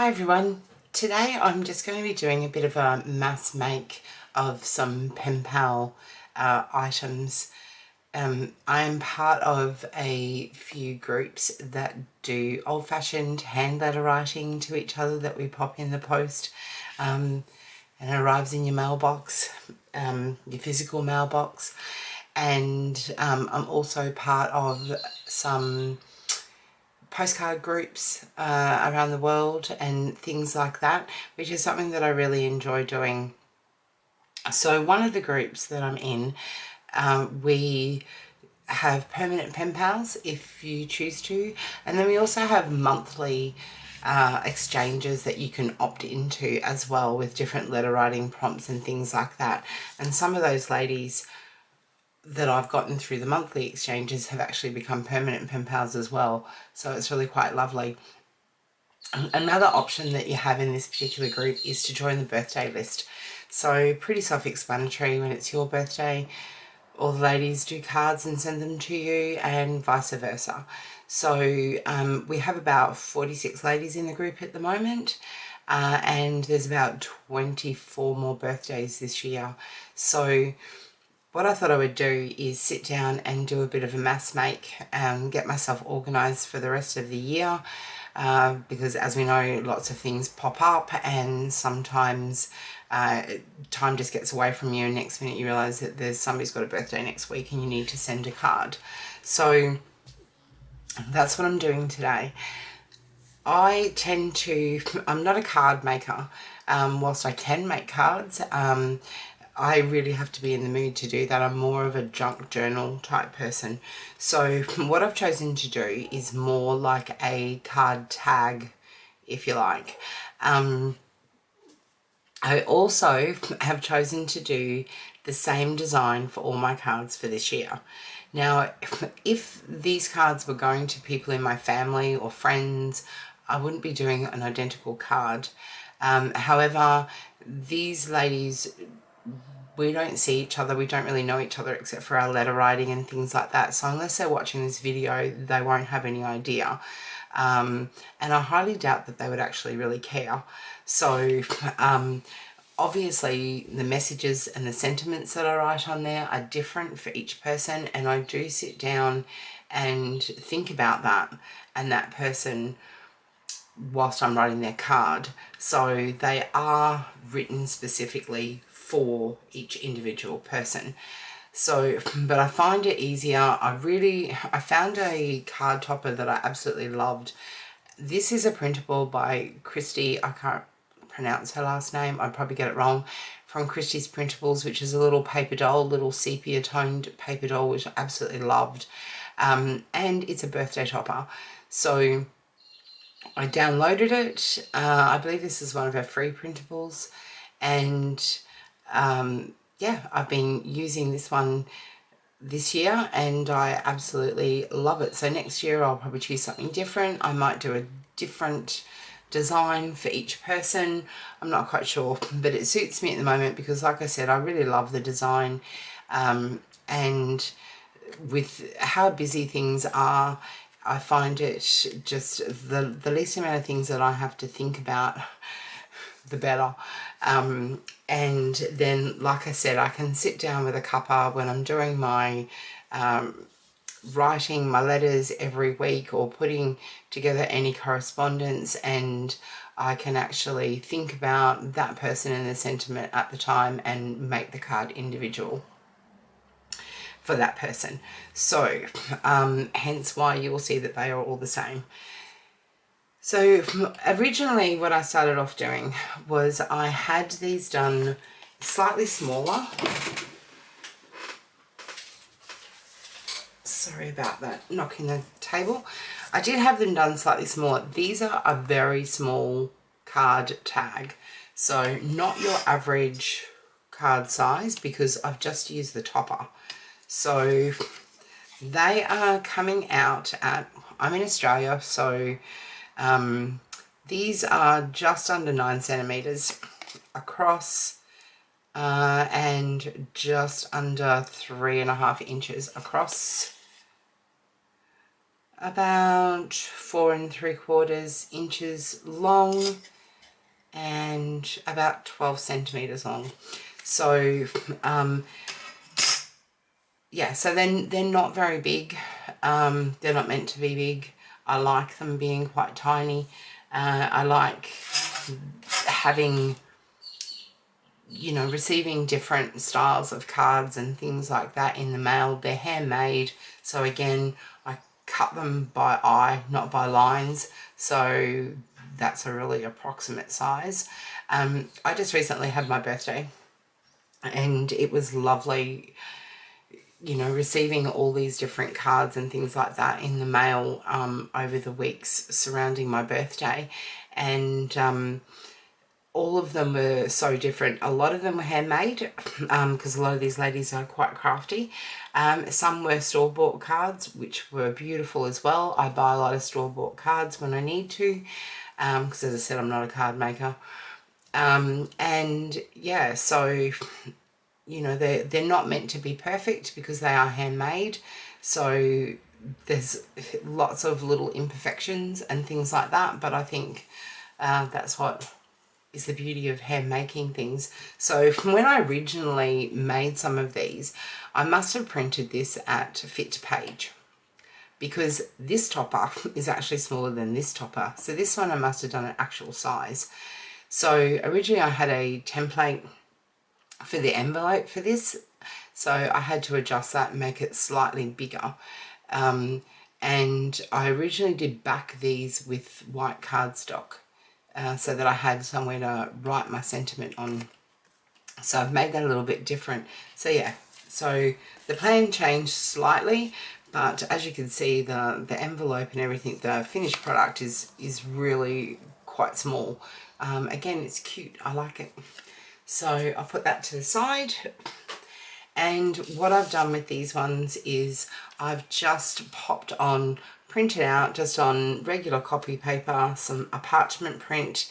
Hi everyone, today I'm just going to be doing a bit of a mass make of some pen pal items. I am part of a few groups that do old-fashioned hand letter writing to each other that we pop in the post and it arrives in your mailbox, your physical mailbox. And I'm also part of some postcard groups around the world and things like that, which is something that I really enjoy doing. So one of the groups that I'm in, we have permanent pen pals if you choose to, and then we also have monthly exchanges that you can opt into as well, with different letter writing prompts and things like that. And some of those ladies that I've gotten through the monthly exchanges have actually become permanent pen pals as well, so it's really quite lovely. Another option that you have in this particular group is to join the birthday list. So pretty self-explanatory. When it's your birthday, all the ladies do cards and send them to you, and vice versa. So we have about 46 ladies in the group at the moment, and there's about 24 more birthdays this year. So what I thought I would do is sit down and do a bit of a mass make and get myself organised for the rest of the year, because as we know, lots of things pop up and sometimes time just gets away from you, and next minute you realise that there's somebody's got a birthday next week and you need to send a card. So that's what I'm doing today. I'm not a card maker, whilst I can make cards. I really have to be in the mood to do that. I'm more of a junk journal type person. So what I've chosen to do is more like a card tag, if you like. I also have chosen to do the same design for all my cards for this year. Now, if these cards were going to people in my family or friends, I wouldn't be doing an identical card. However, these ladies, we don't see each other, we don't really know each other except for our letter writing and things like that. So unless they're watching this video, they won't have any idea. And I highly doubt that they would actually really care. So obviously the messages and the sentiments that I write on there are different for each person, and I do sit down and think about that and that person whilst I'm writing their card. So they are written specifically for each individual person. So, but I find it easier. I found a card topper that I absolutely loved. This is a printable by Christy. I can't pronounce her last name, I'd probably get it wrong, from Christy's Printables, which is a little paper doll, little sepia toned paper doll, which I absolutely loved. And it's a birthday topper. So I downloaded it. I believe this is one of her free printables, and yeah, I've been using this one this year and I absolutely love it. So next year I'll probably choose something different. I might do a different design for each person. I'm not quite sure, but it suits me at the moment because, like I said, I really love the design, and with how busy things are, I find it just the least amount of things that I have to think about, the better. And then, like I said, I can sit down with a cuppa when I'm doing my writing my letters every week or putting together any correspondence, and I can actually think about that person and the sentiment at the time and make the card individual for that person. So hence why you will see that they are all the same. So originally what I started off doing was I had these done slightly smaller. Sorry about that, knocking the table. I did have them done slightly smaller. These are a very small card tag. So not your average card size, because I've just used the topper. So they are coming out at, I'm in Australia, so these are just under 9 centimeters across and just under 3.5 inches across. about 4¾ inches long and about 12 centimeters long. So yeah, so then they're not very big. They're not meant to be big. I like them being quite tiny. I like having, you know, receiving different styles of cards and things like that in the mail. They're handmade, so again, I cut them by eye, not by lines, so that's a really approximate size. I just recently had my birthday and it was lovely, you know, receiving all these different cards and things like that in the mail over the weeks surrounding my birthday. And all of them were so different. A lot of them were handmade because a lot of these ladies are quite crafty. Some were store-bought cards, which were beautiful as well. I buy a lot of store-bought cards when I need to because, as I said, I'm not a card maker. And yeah, so you know, they're not meant to be perfect because they are handmade, so there's lots of little imperfections and things like that, but I think that's what is the beauty of hand making things. So when I originally made some of these, I must have printed this at fit to page, because this topper is actually smaller than this topper, so this one I must have done an actual size. So originally I had a template for the envelope for this, so I had to adjust that and make it slightly bigger. And I originally did back these with white cardstock so that I had somewhere to write my sentiment on. So I've made that a little bit different. So yeah, so the plan changed slightly, but as you can see, the envelope and everything, the finished product is really quite small. Again, it's cute, I like it. So I'll put that to the side. And what I've done with these ones is I've just popped on, printed out just on regular copy paper, a parchment print,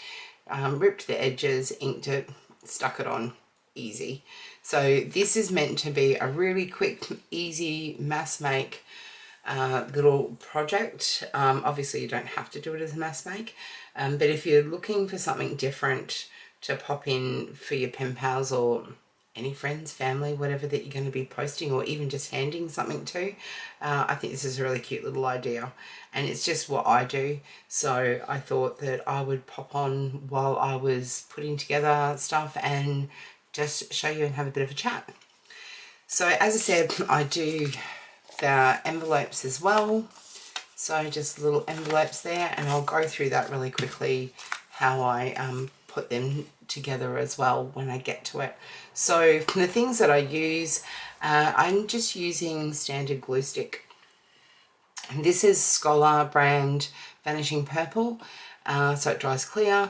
ripped the edges, inked it, stuck it on, easy. So this is meant to be a really quick, easy mass make little project. Obviously you don't have to do it as a mass make, but if you're looking for something different to pop in for your pen pals or any friends, family, whatever that you're going to be posting or even just handing something to, I think this is a really cute little idea, and it's just what I do, so I thought that I would pop on while I was putting together stuff and just show you and have a bit of a chat. So as I said, I do the envelopes as well, so just little envelopes there, and I'll go through that really quickly how I put them together as well when I get to it. So the things that I use, I'm just using standard glue stick. And this is Scholar brand Vanishing Purple, so it dries clear.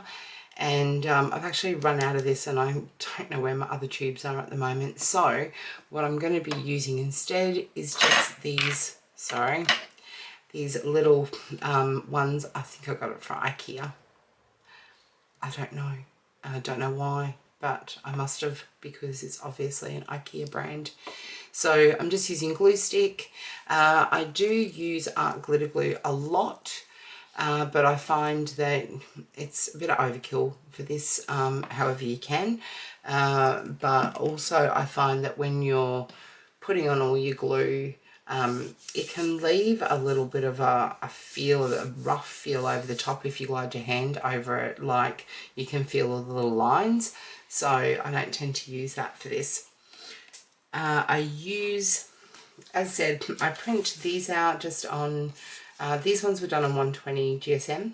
And I've actually run out of this and I don't know where my other tubes are at the moment. So what I'm going to be using instead is just these, these little ones. I think I got it from IKEA. I don't know why, but I must have, because it's obviously an IKEA brand. So I'm just using glue stick. I do use art glitter glue a lot, but I find that it's a bit of overkill for this, however you can. But also I find that when you're putting on all your glue, it can leave a little bit of a rough feel over the top if you glide your hand over it, like you can feel all the little lines. So I don't tend to use that for this. I use, as I said, I print these out just on, these ones were done on 120 GSM,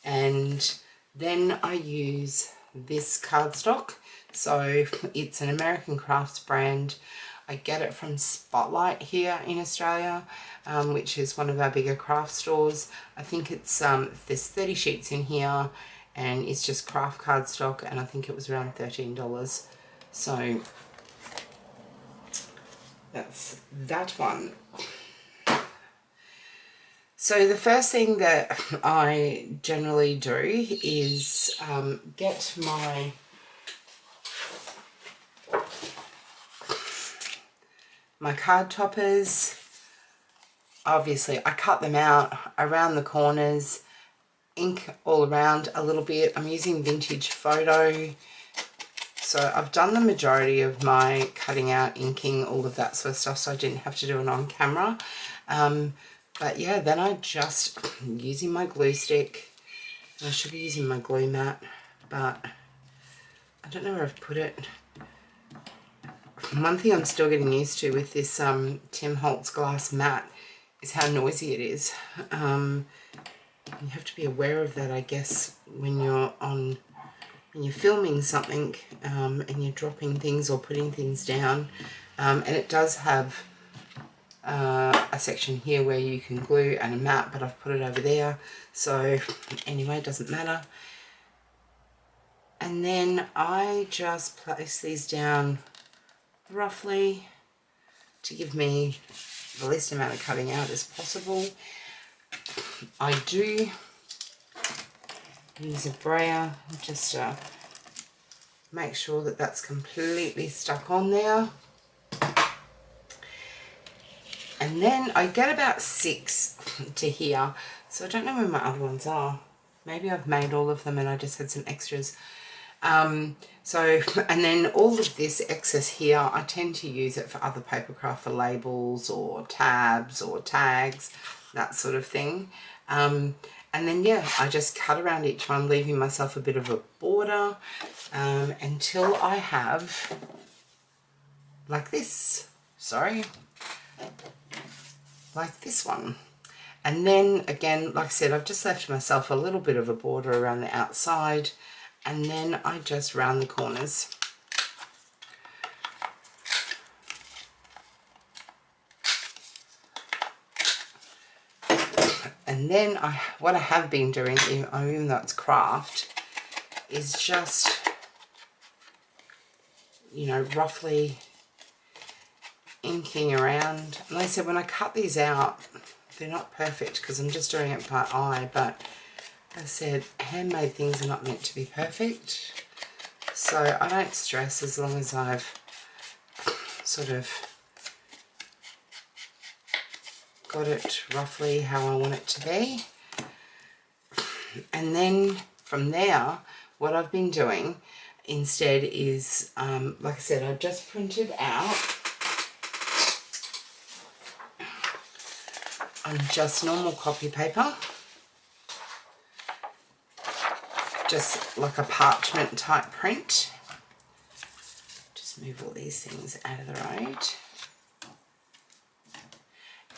and then I use this cardstock. So it's an American Crafts brand. I get it from Spotlight here in Australia, which is one of our bigger craft stores. I think it's there's 30 sheets in here and it's just craft cardstock, and I think it was around $13. So that's that one. So the first thing that I generally do is get my card toppers. obviously I cut them out around the corners, ink all around a little bit. I'm using Vintage Photo. So I've done the majority of my cutting out, inking, all of that sort of stuff, so I didn't have to do it on camera. But yeah, then I just, using my glue stick, I should be using my glue mat, but I don't know where I've put it. One thing I'm still getting used to with this Tim Holtz glass mat is how noisy it is. You have to be aware of that, I guess, when you're filming something and you're dropping things or putting things down. And it does have a section here where you can glue and a mat, but I've put it over there. So anyway, it doesn't matter. And then I just place these down roughly to give me the least amount of cutting out as possible. I do use a brayer just to make sure that that's completely stuck on there. And then I get about 6 to here, so I don't know where my other ones are. Maybe I've made all of them and I just had some extras. And then all of this excess here, I tend to use it for other paper craft, for labels or tabs or tags, that sort of thing. And then yeah, I just cut around each one, leaving myself a bit of a border until I have like this, like this one. And then again, like I said, I've just left myself a little bit of a border around the outside, and then I just round the corners. And then what I have been doing, even though it's craft, is just, you know, roughly inking around. And like I said, when I cut these out, they're not perfect because I'm just doing it by eye, but as I said, handmade things are not meant to be perfect. So I don't stress as long as I've sort of got it roughly how I want it to be. And then from there, what I've been doing instead is, like I said, I've just printed out on just normal copy paper, just like a parchment type print. Just move all these things out of the road.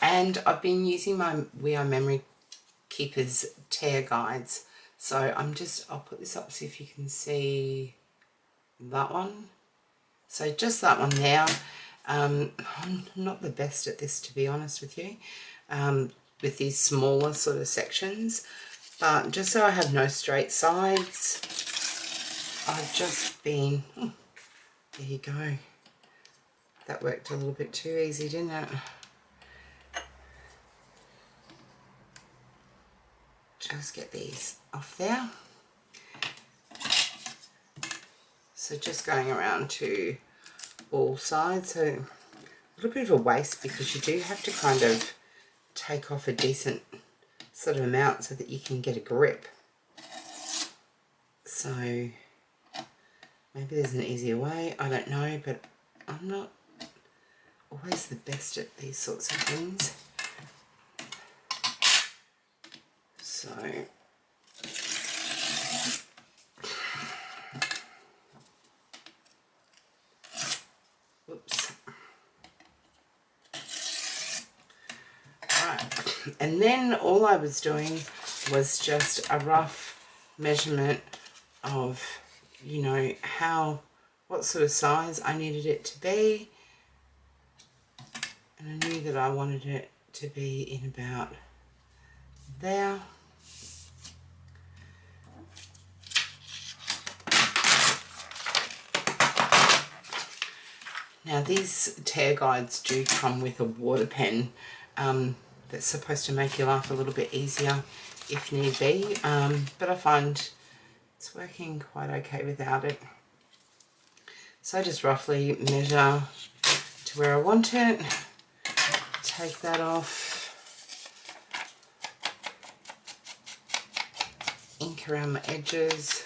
And I've been using my We Are Memory Keepers tear guides. So I'll put this up so if you can see that one. So just that one there. I'm not the best at this, to be honest with you, with these smaller sort of sections. But just so I have no straight sides, I've just been, there you go. That worked a little bit too easy, didn't it? Just get these off there. So just going around to all sides. So a little bit of a waste because you do have to kind of take off a decent sort of amount so that you can get a grip. So maybe there's an easier way, I don't know, but I'm not always the best at these sorts of things. So whoops. Alright, and then all I was doing was just a rough measurement of, you know, what sort of size I needed it to be, and I knew that I wanted it to be in about there. Now these tear guides do come with a water pen that's supposed to make your life a little bit easier if need be, but I find it's working quite okay without it. So I just roughly measure to where I want it, take that off, ink around my edges.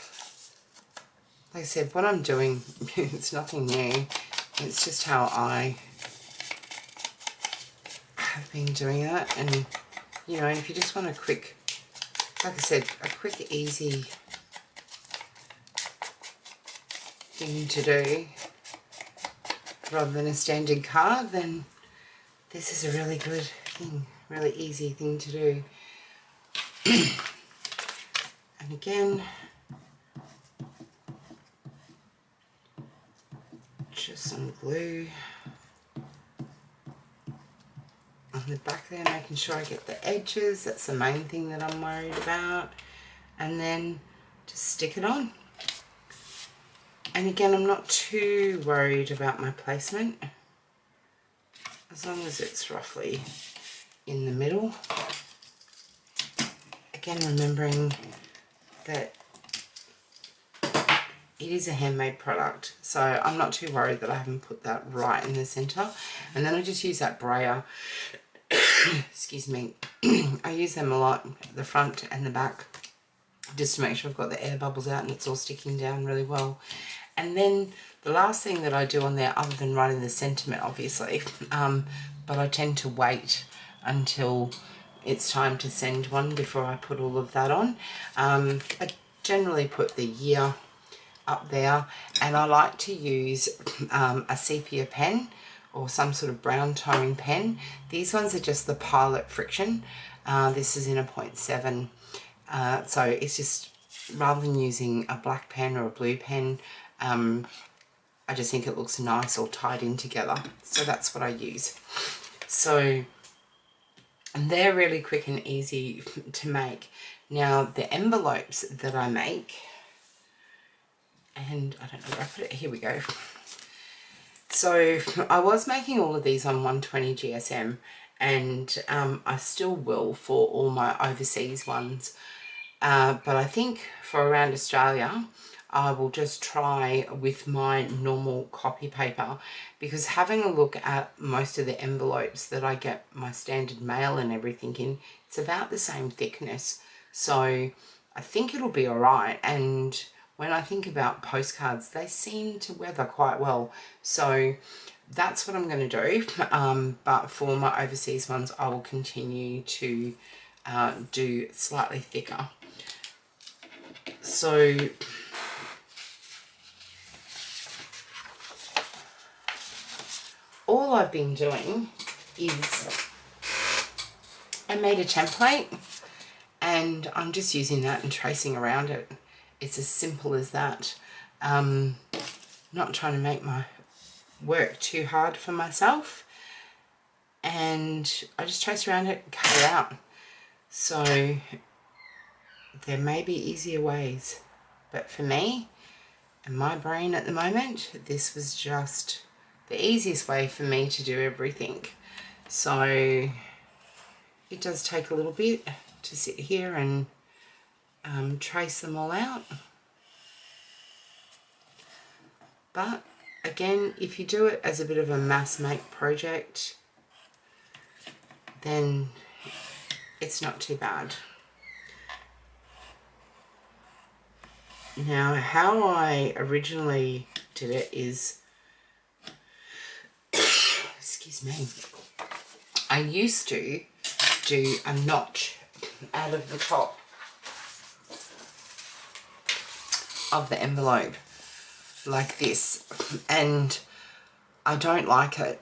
Like I said, what I'm doing, it's nothing new. It's just how I have been doing it. And, you know, if you just want a quick, like I said, a quick, easy thing to do rather than a standard card, then this is a really good thing, really easy thing to do. And again, just some glue on the back there, making sure I get the edges. That's the main thing that I'm worried about. And then just stick it on. And again, I'm not too worried about my placement, as long as it's roughly in the middle. Again, remembering that it is a handmade product, so I'm not too worried that I haven't put that right in the center. And then I just use that brayer. Excuse me. I use them a lot, the front and the back, just to make sure I've got the air bubbles out and it's all sticking down really well. And then the last thing that I do on there, other than writing the sentiment, obviously, but I tend to wait until it's time to send one before I put all of that on. I generally put the year up there, and I like to use a sepia pen or some sort of brown tone pen. These ones are just the Pilot Friction. This is in a 0.7, so it's just, rather than using a black pen or a blue pen, I just think it looks nice all tied in together. So that's what I use. So, and they're really quick and easy to make. Now, the envelopes that I make, and I don't know where I put it, here we go. So I was making all of these on 120 GSM, and I still will for all my overseas ones. But I think for around Australia, I will just try with my normal copy paper, because having a look at most of the envelopes that I get my standard mail and everything in, it's about the same thickness. So I think it'll be all right. And when I think about postcards, they seem to weather quite well. So that's what I'm going to do. But for my overseas ones, I will continue to do slightly thicker. So all I've been doing is I made a template, and I'm just using that and tracing around it. It's as simple as that. Not trying to make my work too hard for myself, and I just trace around it and cut it out. So there may be easier ways, but for me and my brain at the moment, this was just the easiest way for me to do everything. So it does take a little bit to sit here and trace them all out. But again, if you do it as a bit of a mass make project, then it's not too bad. Now, how I originally did it is, excuse me, I used to do a notch out of the top of the envelope like this, and I don't like it.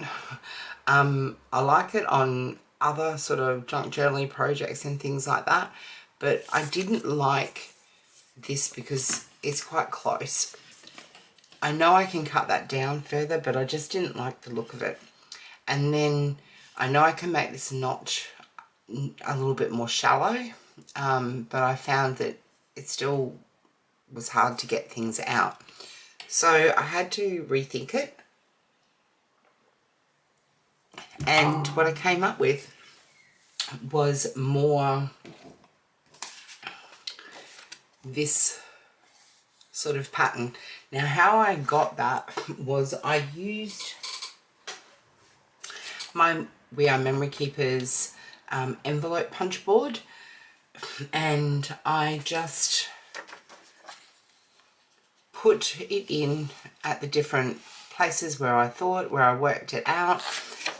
I like it on other sort of junk journaling projects and things like that, but I didn't like this because it's quite close. I know I can cut that down further, but I just didn't like the look of it. And then I know I can make this notch a little bit more shallow, but I found that it still was hard to get things out. So I had to rethink it. And what I came up with was more this sort of pattern. Now, how I got that was I used my We Are Memory Keepers envelope punch board, and I just put it in at the different places where I worked it out,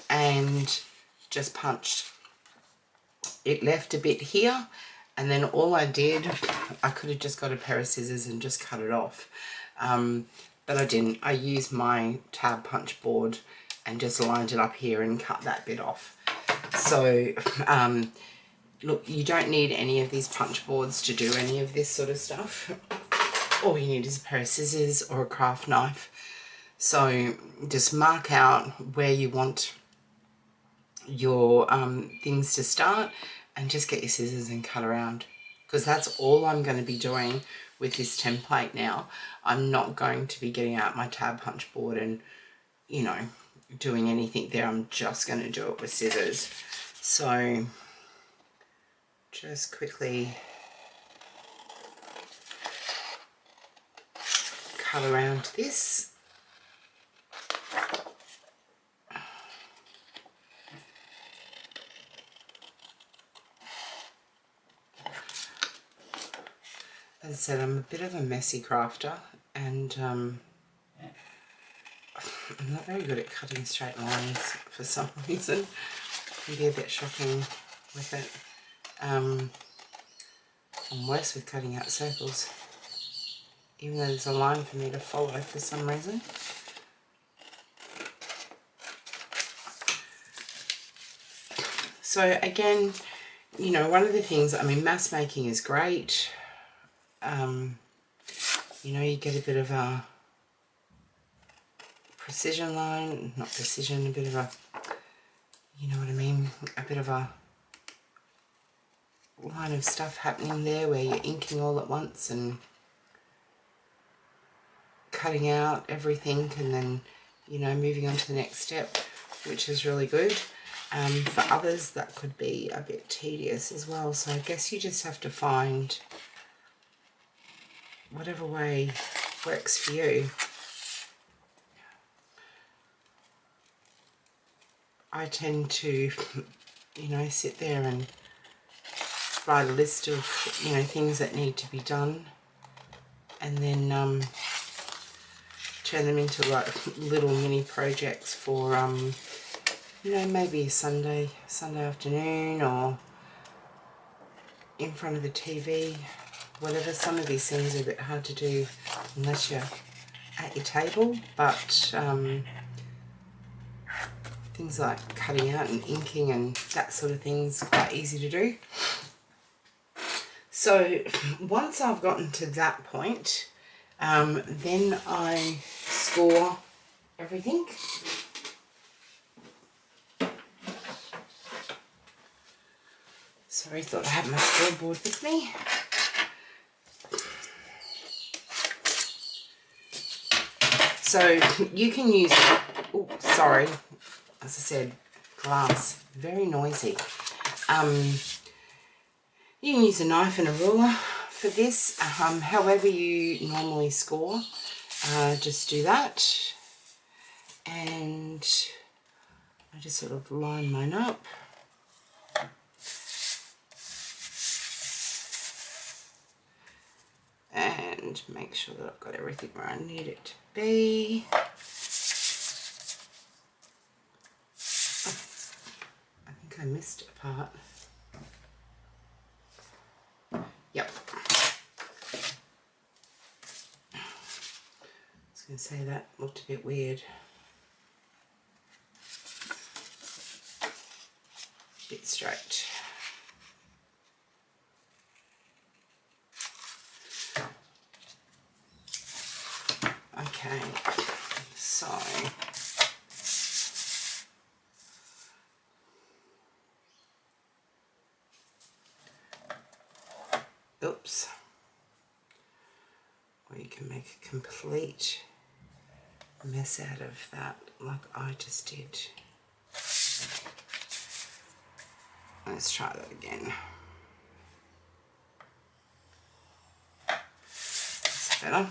and just punched. It left a bit here, and then all I did, I could have just got a pair of scissors and just cut it off, but I didn't. I used my tab punch board and just lined it up here and cut that bit off. So look, you don't need any of these punch boards to do any of this sort of stuff. All you need is a pair of scissors or a craft knife. So just mark out where you want your things to start, and just get your scissors and cut around, because that's all I'm going to be doing with this template now. I'm not going to be getting out my tab punch board and, you know, doing anything there. I'm just going to do it with scissors. So just quickly cut around this. As I said, I'm a bit of a messy crafter, and I'm not very good at cutting straight lines for some reason. It can be a bit shocking with it. I'm worse with cutting out circles, even though there's a line for me to follow for some reason. So again, you know, one of the things, I mean, mass making is great. You know, you get a bit of a precision line, not precision, a bit of a, you know what I mean, a bit of a line of stuff happening there where you're inking all at once and cutting out everything, and then, you know, moving on to the next step, which is really good. For others, that could be a bit tedious as well, so I guess you just have to find whatever way works for you. I tend to, you know, sit there and write a list of, you know, things that need to be done, and then turn them into like little mini projects for, you know, maybe a Sunday afternoon, or in front of the TV, whatever. Some of these things are a bit hard to do unless you're at your table, but things like cutting out and inking and that sort of thing is quite easy to do. So once I've gotten to that point, then I score everything. Sorry, thought I had my scoreboard with me. So you can use, oh, sorry, as I said, glass, very noisy. You can use a knife and a ruler for this, however you normally score, just do that. And I just sort of line mine up. And make sure that I've got everything where I need it to be. I think I missed a part. Yep. I was going to say that looked a bit weird. A bit straight. Okay, so oops, or you can make a complete mess out of that like I just did. Let's try that again. That's better.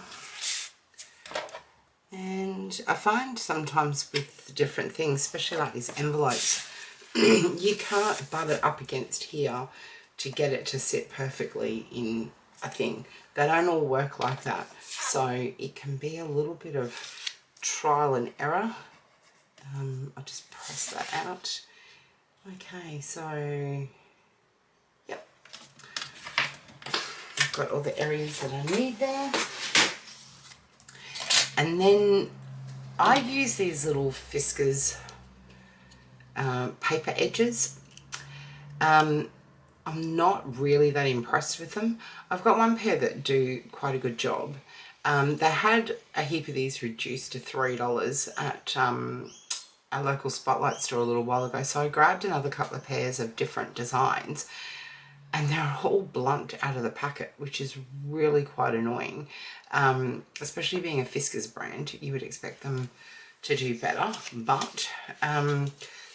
And I find sometimes with different things, especially like these envelopes, you can't butt it up against here to get it to sit perfectly in a thing. They don't all work like that. So it can be a little bit of trial and error. I'll just press that out. Okay, so, yep. I've got all the areas that I need there. And then I use these little Fiskars paper edges. I'm not really that impressed with them. I've got one pair that do quite a good job. They had a heap of these reduced to $3 at a local Spotlight store a little while ago, so I grabbed another couple of pairs of different designs, and they're all blunt out of the packet, which is really quite annoying. Especially being a Fiskars brand, you would expect them to do better, but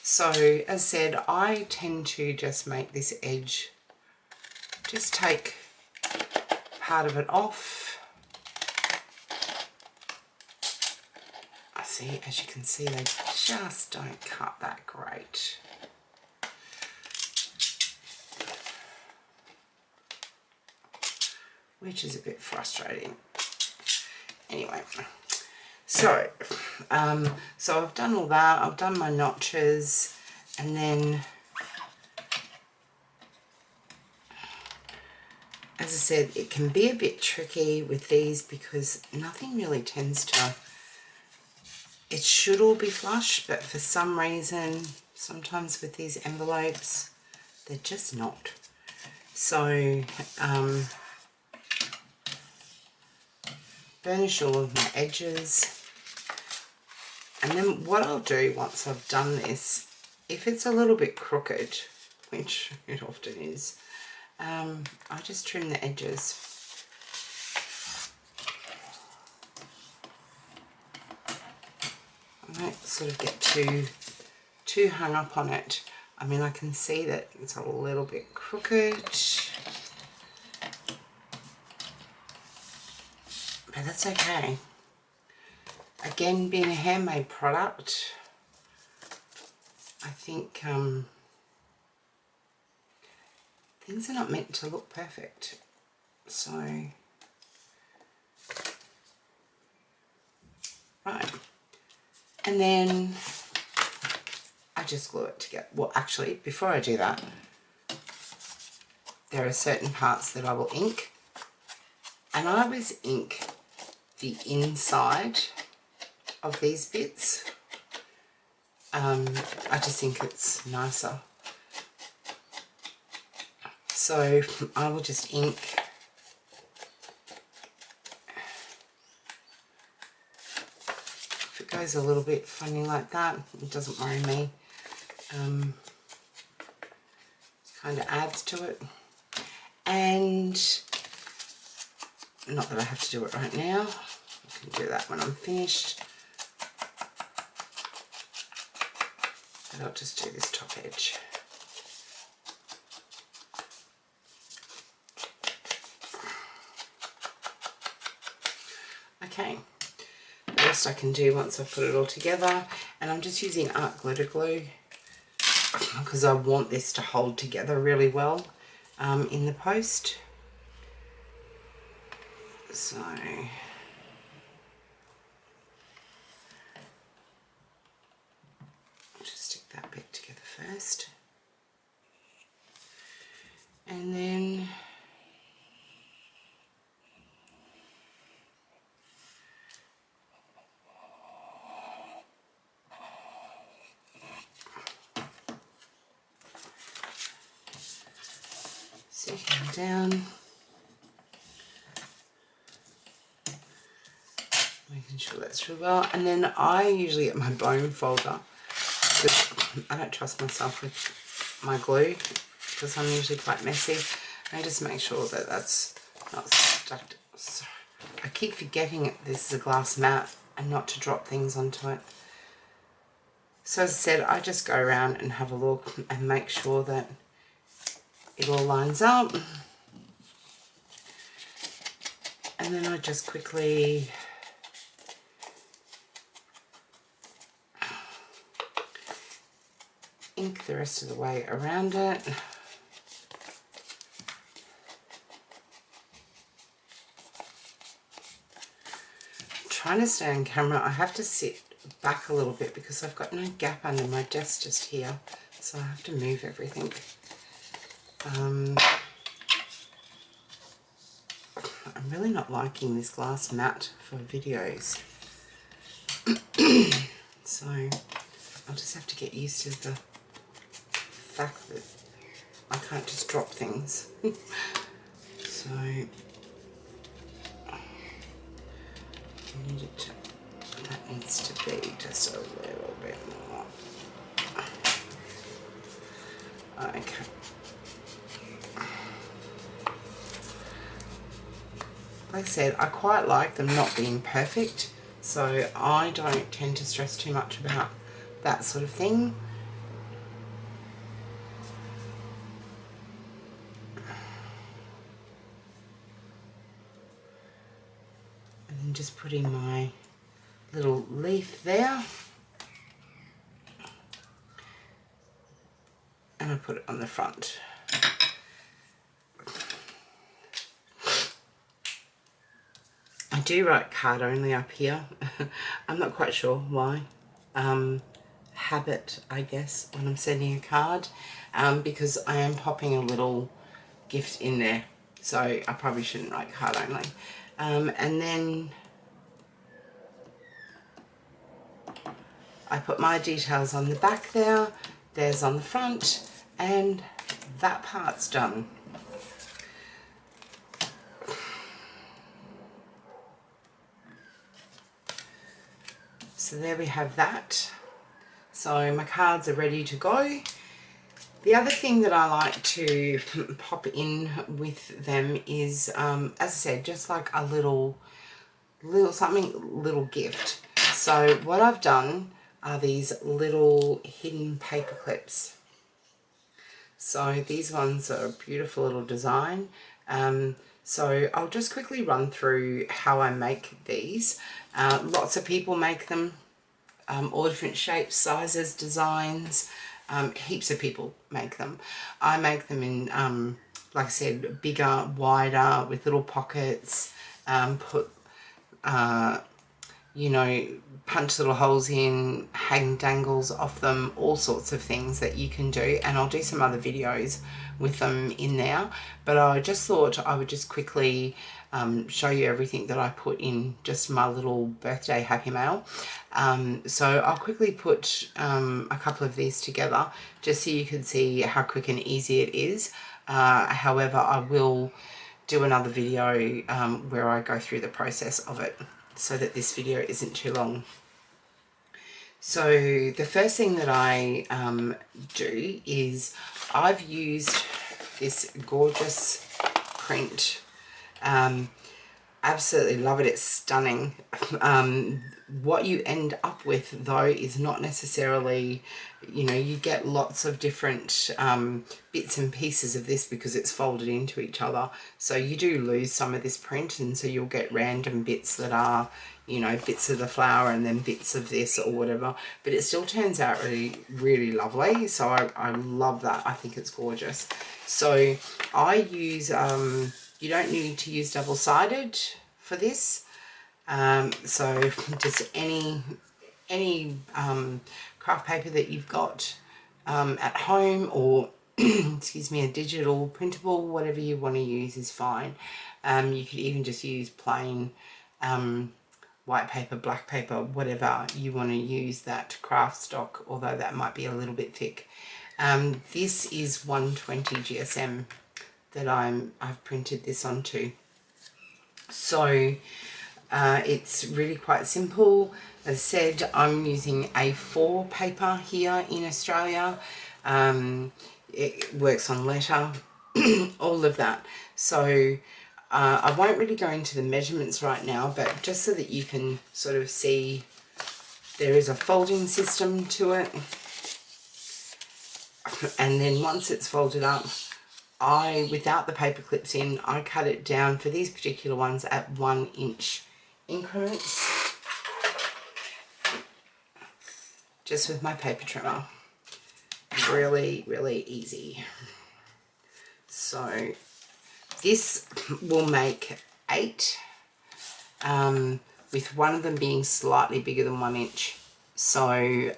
so as said, I tend to just make this edge, just take part of it off. I see, as you can see, they just don't cut that great. Which is a bit frustrating. Anyway, so I've done all that. I've done my notches, and then, as I said, it can be a bit tricky with these because nothing really tends to, it should all be flush, but for some reason, sometimes with these envelopes, they're just not. So, burnish all of my edges, and then what I'll do once I've done this, if it's a little bit crooked, which it often is, I just trim the edges. I don't sort of get too hung up on it. I mean, I can see that it's a little bit crooked, but that's okay. Again, being a handmade product, I think things are not meant to look perfect. So, right. And then I just glue it together. Well, actually, before I do that, there are certain parts that I will ink. And I always ink the inside of these bits. I just think it's nicer. So I will just ink if it goes a little bit funny like that, it doesn't worry me. It kind of adds to it. And not that I have to do it right now, I can do that when I'm finished. And I'll just do this top edge. Okay, the rest I can do once I've put it all together, and I'm just using art glitter glue because I want this to hold together really well in the post. So that bit together first, and then second down, making sure that's real well. And then I usually get my bone folder because I don't trust myself with my glue because I'm usually quite messy. I just make sure that that's not stuck. Sorry. I keep forgetting this is a glass mat and not to drop things onto it. So as I said, I just go around and have a look and make sure that it all lines up. And then I just quickly ink the rest of the way around it. trying to stay on camera. I have to sit back a little bit because I've got no gap under my desk just here, so I have to move everything. I'm really not liking this glass mat for videos. So I'll just have to get used to the fact that I can't just drop things. So I need it to, that needs to be just a little bit more. Okay. Like I said, I quite like them not being perfect, so I don't tend to stress too much about that sort of thing. And then just putting my little leaf there. And I put it on the front. I do write card only up here. I'm not quite sure why. Habit, I guess, when I'm sending a card, because I am popping a little gift in there. So I probably shouldn't write card only. And then I put my details on the back there, there's on the front, and that part's done. So there we have that. So my cards are ready to go. The other thing that I like to pop in with them is, as I said, just like a little gift. So what I've done are these little hidden paper clips. So these ones are a beautiful little design. So I'll just quickly run through how I make these. Lots of people make them, all different shapes, sizes, designs. Heaps of people make them. I make them in, like I said, bigger, wider, with little pockets. Put, you know, punch little holes in, hang dangles off them, all sorts of things that you can do. And I'll do some other videos with them in there. But I just thought I would just quickly show you everything that I put in just my little birthday happy mail. So I'll quickly put a couple of these together just so you can see how quick and easy it is. However, I will do another video where I go through the process of it, so that this video isn't too long. So the first thing that I do is I've used this gorgeous print. Absolutely love it. It's stunning. What you end up with though is not necessarily, you know, you get lots of different bits and pieces of this because it's folded into each other. So you do lose some of this print, and so you'll get random bits that are, you know, bits of the flower and then bits of this or whatever. But it still turns out really, really lovely. So I love that. I think it's gorgeous. So I use, you don't need to use double-sided for this. So just any craft paper that you've got at home, or excuse me, a digital printable, whatever you want to use is fine. You could even just use plain white paper, black paper, whatever you want to use, that craft stock, although that might be a little bit thick. This is 120 GSM that I've printed this onto. So it's really quite simple. As I said, I'm using A4 paper here in Australia. It works on letter, all of that. So I won't really go into the measurements right now, but just so that you can sort of see, there is a folding system to it. And then once it's folded up, without the paper clips in, I cut it down for these particular ones at 1 inch increments, just with my paper trimmer. Really, really easy. So this will make 8. with one of them being slightly bigger than 1 inch. So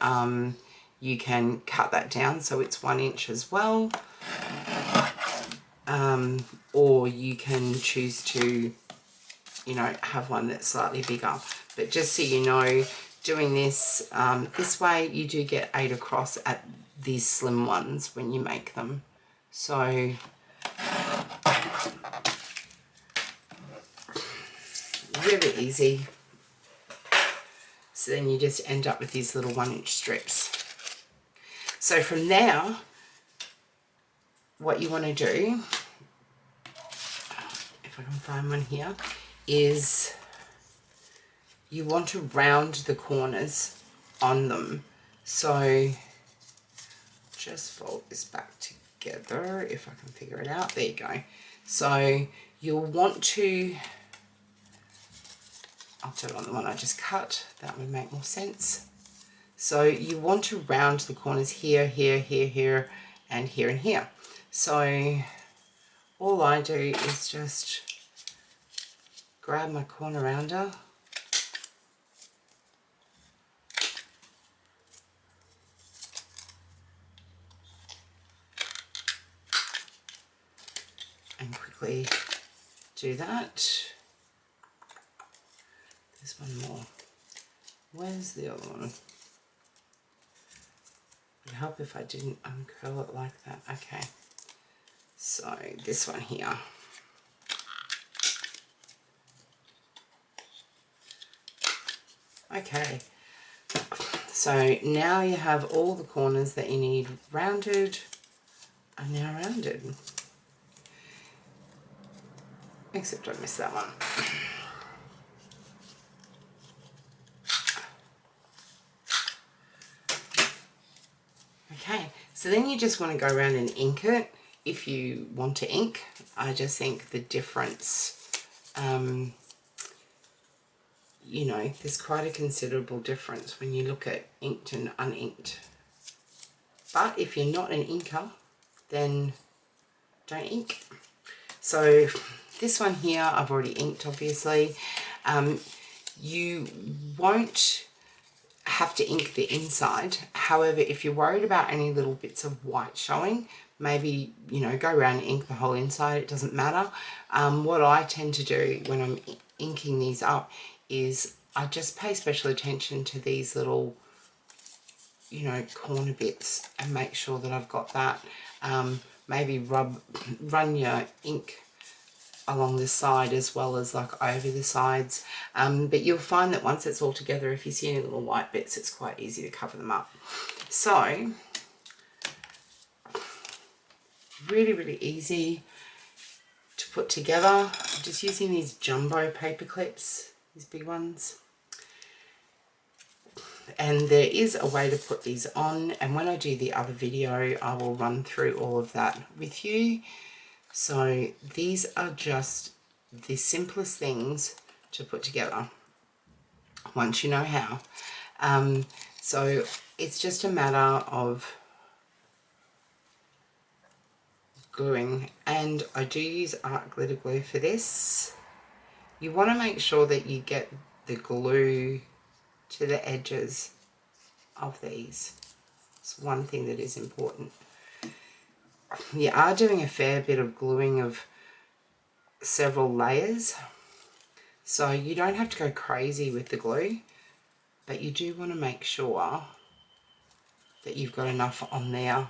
you can cut that down so it's 1 inch as well. Or you can choose to, you know, have one that's slightly bigger. But just so you know, doing this this way, you do get 8 across at these slim ones when you make them. So really easy. So then you just end up with these little 1 inch strips. So from there, what you want to do, if I can find one here, is you want to round the corners on them. So just fold this back together if I can figure it out. There you go. So you'll want to, I'll do it on the one I just cut, that would make more sense. So you want to round the corners here, here, here, here, and here and here. So all I do is just grab my corner rounder and quickly do that. There's one more. Where's the other one? It would help if I didn't uncurl it like that. Okay, so this one here. Okay, so now you have all the corners that you need rounded are now rounded. Except I missed that one. Okay, so then you just want to go around and ink it if you want to ink. I just think the difference, you know, there's quite a considerable difference when you look at inked and uninked. But if you're not an inker, then don't ink. So this one here, I've already inked, obviously. You won't have to ink the inside. However, if you're worried about any little bits of white showing, maybe, you know, go around and ink the whole inside. It doesn't matter. What I tend to do when I'm inking these up is I just pay special attention to these little, you know, corner bits and make sure that I've got that. Maybe run your ink along the side as well as like over the sides, but you'll find that once it's all together, if you see any little white bits, it's quite easy to cover them up. So really easy to put together. I'm just using these jumbo paper clips, these big ones, and there is a way to put these on, and when I do the other video I will run through all of that with you. So these are just the simplest things to put together once you know how. So it's just a matter of gluing, and I do use art glitter glue for this. You want to make sure that you get the glue to the edges of these. It's one thing that is important. You are doing a fair bit of gluing of several layers, so you don't have to go crazy with the glue, but you do want to make sure that you've got enough on there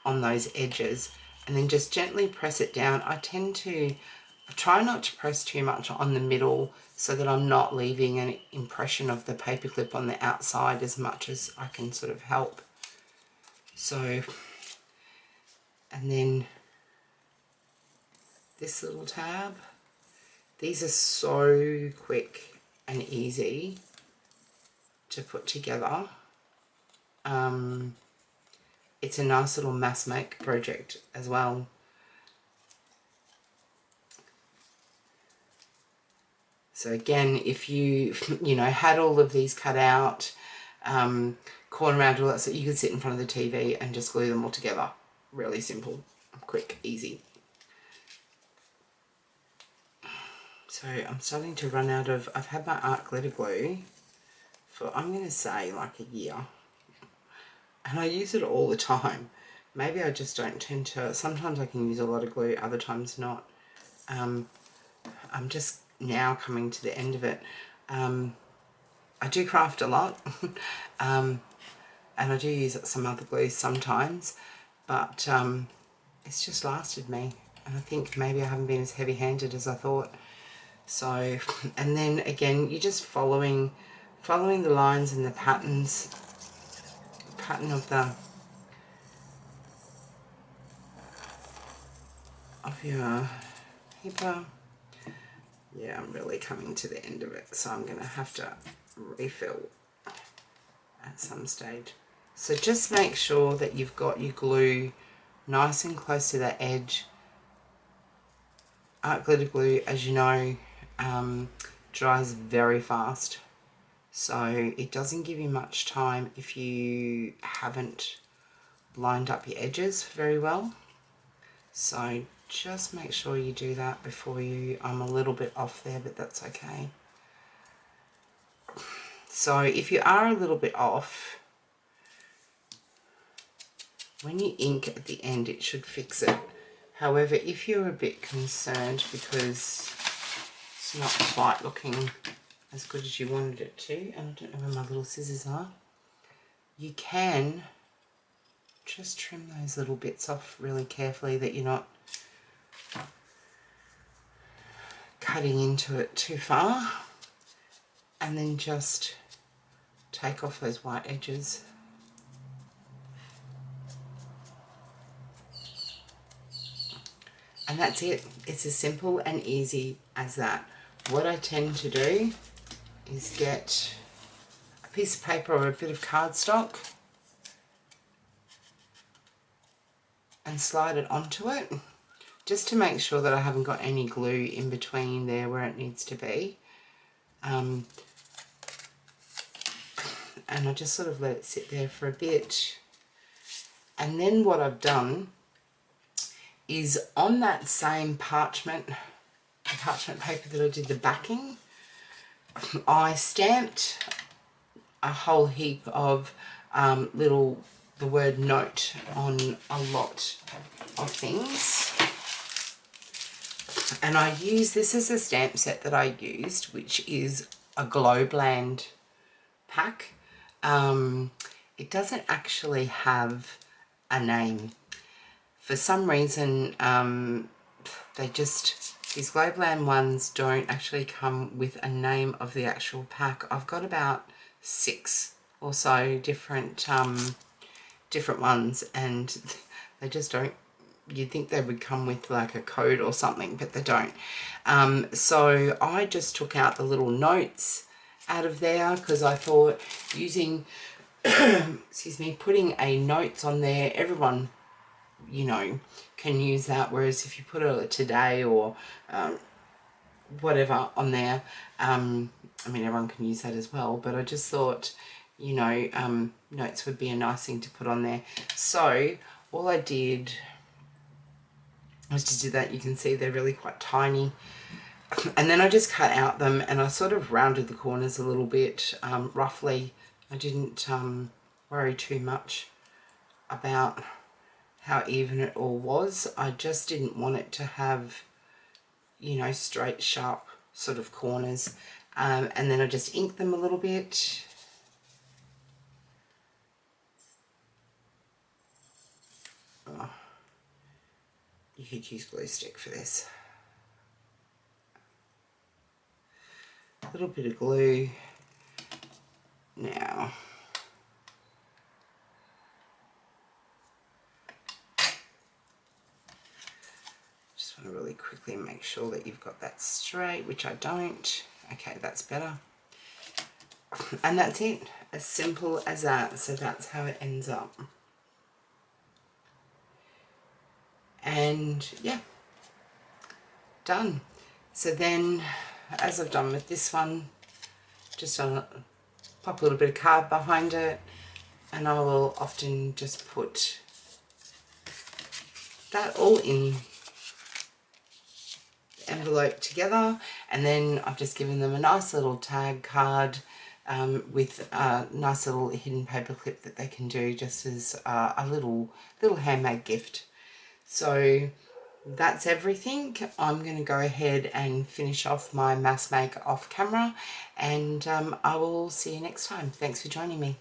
on those edges, and then just gently press it down. I try not to press too much on the middle so that I'm not leaving an impression of the paperclip on the outside as much as I can sort of help. So, and then this little tab, these are so quick and easy to put together. It's a nice little mass make project as well. So again, if you had all of these cut out, corner around all that, so you could sit in front of the TV and just glue them all together. Really simple, quick, easy. So I'm starting to run out of, I've had my art glitter glue for, I'm going to say, like a year. And I use it all the time. Maybe I just don't tend to, sometimes I can use a lot of glue, other times not. I'm just now coming to the end of it. I do craft a lot. And I do use some other glues sometimes. But it's just lasted me. And I think maybe I haven't been as heavy-handed as I thought. So, and then again, you're just following the lines and the patterns, pattern of your paper. Yeah, I'm really coming to the end of it, so I'm going to have to refill at some stage. So just make sure that you've got your glue nice and close to the edge. Art glitter glue, as you know, dries very fast, so it doesn't give you much time if you haven't lined up your edges very well. So just make sure you do that before you, I'm a little bit off there, but that's okay. So if you are a little bit off, when you ink at the end, it should fix it. However, if you're a bit concerned because it's not quite looking as good as you wanted it to, and I don't know where my little scissors are, you can just trim those little bits off really carefully, that you're not cutting into it too far, and then just take off those white edges. And that's it. It's as simple and easy as that. What I tend to do is get a piece of paper or a bit of cardstock and slide it onto it, just to make sure that I haven't got any glue in between there where it needs to be. And I just sort of let it sit there for a bit. And then what I've done is, on that same parchment paper that I did the backing, I stamped a whole heap of the word note on a lot of things. And I use, this is a stamp set that I used, which is a Globland pack. It doesn't actually have a name. For some reason, these Globland ones don't actually come with a name of the actual pack. I've got about 6 or so different ones, and they just don't, you'd think they would come with like a code or something, but they don't. So I just took out the little notes out of there, because I thought using, excuse me, putting a notes on there, everyone, you know, can use that, whereas if you put a today or whatever on there, I mean, everyone can use that as well, but I just thought, you know, notes would be a nice thing to put on there. So all I did was to do that. You can see they're really quite tiny, and then I just cut out them, and I sort of rounded the corners a little bit, roughly. I didn't worry too much about how even it all was. I just didn't want it to have, you know, straight, sharp sort of corners. And then I just inked them a little bit. Oh, you could use glue stick for this. A little bit of glue. Now, just want to really quickly make sure that you've got that straight, which I don't. Okay, that's better. And that's it, as simple as that. So that's how it ends up. And yeah, done. So then, as I've done with this one, just pop a little bit of card behind it, and I will often just put that all in envelope together, and then I've just given them a nice little tag card with a nice little hidden paper clip that they can do just as a little handmade gift. So that's everything. I'm going to go ahead and finish off my mass make off camera, and I will see you next time. Thanks for joining me.